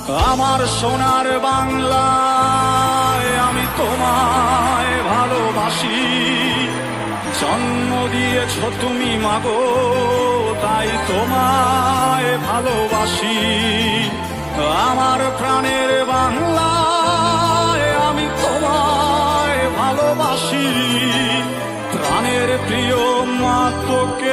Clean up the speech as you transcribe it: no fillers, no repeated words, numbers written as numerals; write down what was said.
আমার সোনার বাংলায় আমি তোমায় ভালোবাসি। জন্ম দিয়েছ তুমি মাগো, তাই তোমায় ভালোবাসি। আমার প্রাণের বাংলায় আমি তোমায় ভালোবাসি। প্রাণের প্রিয় মা তোকে